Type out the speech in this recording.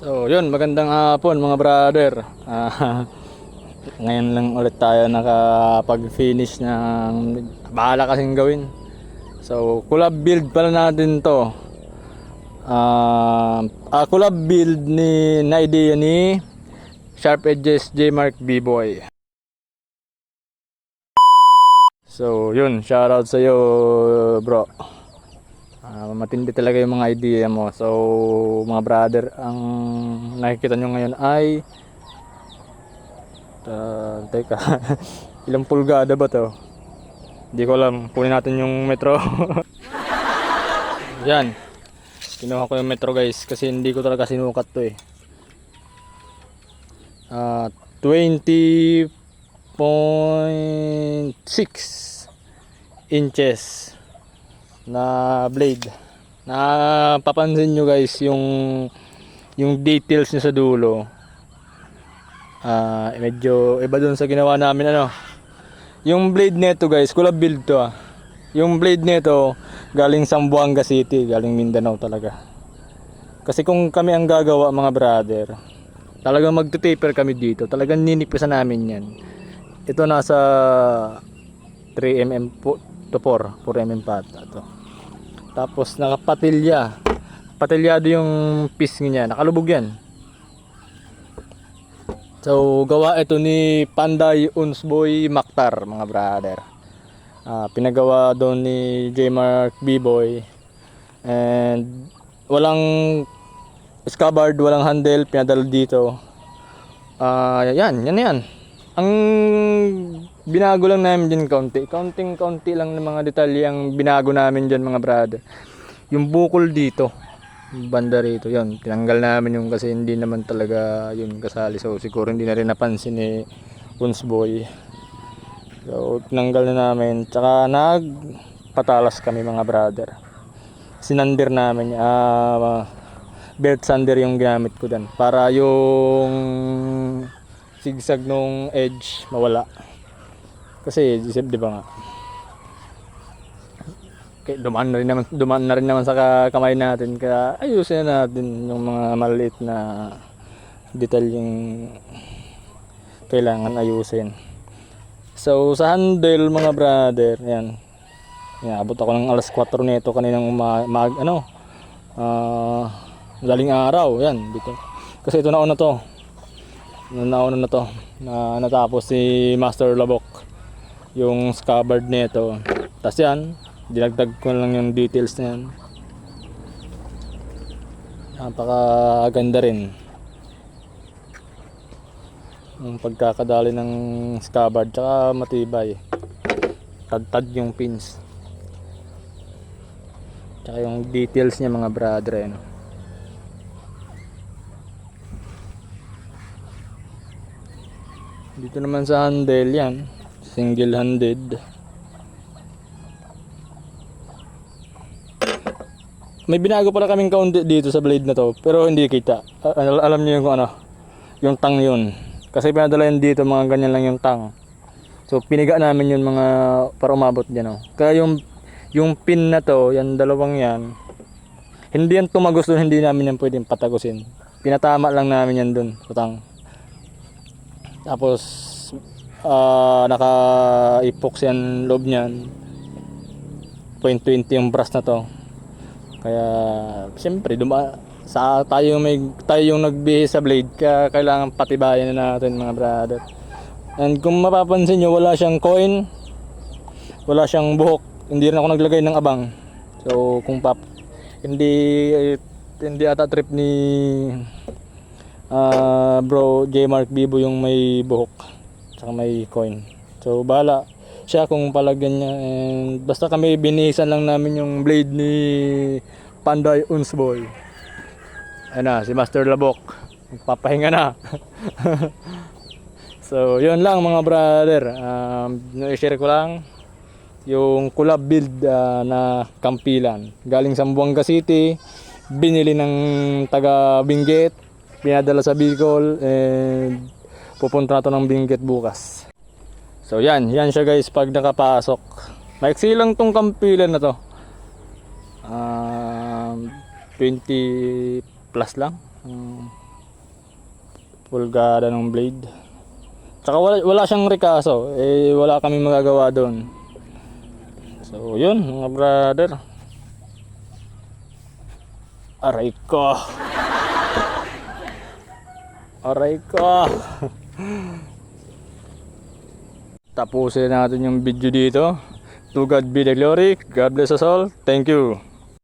So yun, magandang hapon mga brother. Ngayon lang ulit tayo nakapag-finish ng bahala kasing gawin. So collab build pala natin to. Collab build na idea ni Sharp Edges J Mark B-Boy. So yun, shoutout sa iyo bro. Matindi talaga yung mga idea mo. So mga brother, ang nakikita nyo ngayon ay teka ilang pulgada ba to? Hindi ko alam. Kunin natin yung metro. Yan, kinuha ko yung metro guys kasi hindi ko talaga sinukat to eh. 20.6 inches na blade. Napapansin nyo guys yung details niya sa dulo. Medyo iba dun sa ginawa namin yung blade nito guys, collab build to Yung blade nito galing Zamboanga City, galing Mindanao talaga. Kasi kung kami ang gagawa mga brother, talagang magte-taper kami dito. Talagang ninipisan namin yan. Ito nasa 3mm to 4mm pata to. Tapos nakapatilya. Patilyado yung piece niya, nakalubog yan. So gawa ito ni Panday Unsboy Mactar mga brother. Pinagawa doon ni J Mark B-Boy. And walang scabbard, walang handle, pinadala dito. Yan. Ang binago lang namin dyan kaunti lang ng mga detalye ang binago namin dyan mga brother. Yung bukol dito, banda rito, yun, tinanggal namin yung kasi hindi naman talaga yun kasali. So siguro hindi na rin napansin ni Unsboy. So tinanggal na namin, tsaka nagpatalas kami mga brother. Sinander namin, belt sander yung ginamit ko dyan para yung sigsag nung edge mawala. Kasi di ba nga, okay, dumaan na rin naman sa kamay natin, kaya ayusin na natin yung mga maliit na detalyeng kailangan ayusin. So sa handle mga brother, yan, abot ako ng alas 4 nito kaninang galing araw yan dito. Kasi ito nauna to na natapos si Master Labok yung scabbard nito. Tapos yan, dinagdag ko lang yung details na yan. Napakaganda rin yung pagkakadali ng scabbard, tsaka matibay, tad yung pins, tsaka yung details niya mga brother Dito naman sa handle, yan single handed. May binago pala kaming kaunti dito sa blade na to, pero hindi kita. Alam niyo yung yung tang yun. Kasi pinadala yun dito, mga ganyan lang yung tang. So piniga namin yun mga para umabot dyan Kaya yung pin na to, yan dalawang yan, hindi yan tumagos dun, hindi namin yan pwedeng patagusin. Pinatama lang namin yan dun sa tang. Tapos naka-epoxy yan loob niyan. 0.20 yung brass na to. Kaya siyempre tayo yung nagbihis sa blade, kaya kailangan patibayan na natin mga brother. And kung mapapansin nyo, wala siyang coin, wala siyang buhok, hindi rin ako naglagay ng abang. So kung hindi ata trip ni bro J Mark B-Boy yung may buhok tsaka may coin. So bahala siya kung palagyan niya, and basta kami binihisan lang namin yung blade ni Panday Unsboy. Ayun si Master Labok magpapahinga na. So yun lang mga brother, i-share ko lang yung collab build na kampilan galing Zamboanga City, binili ng taga Benguet, pinadala sa Bicol, and pupunta na to ng Benguet bukas. So yan siya guys pag nakapasok. Maiksi lang tong kampilan na to, 20 plus lang, pulgada ng blade. Tsaka wala siyang rekaso, eh wala kaming magagawa doon. So yun mga brother. Aray ko. Aray ko. Tapusin natin yung video dito. To God be the glory. God bless us all. Thank you.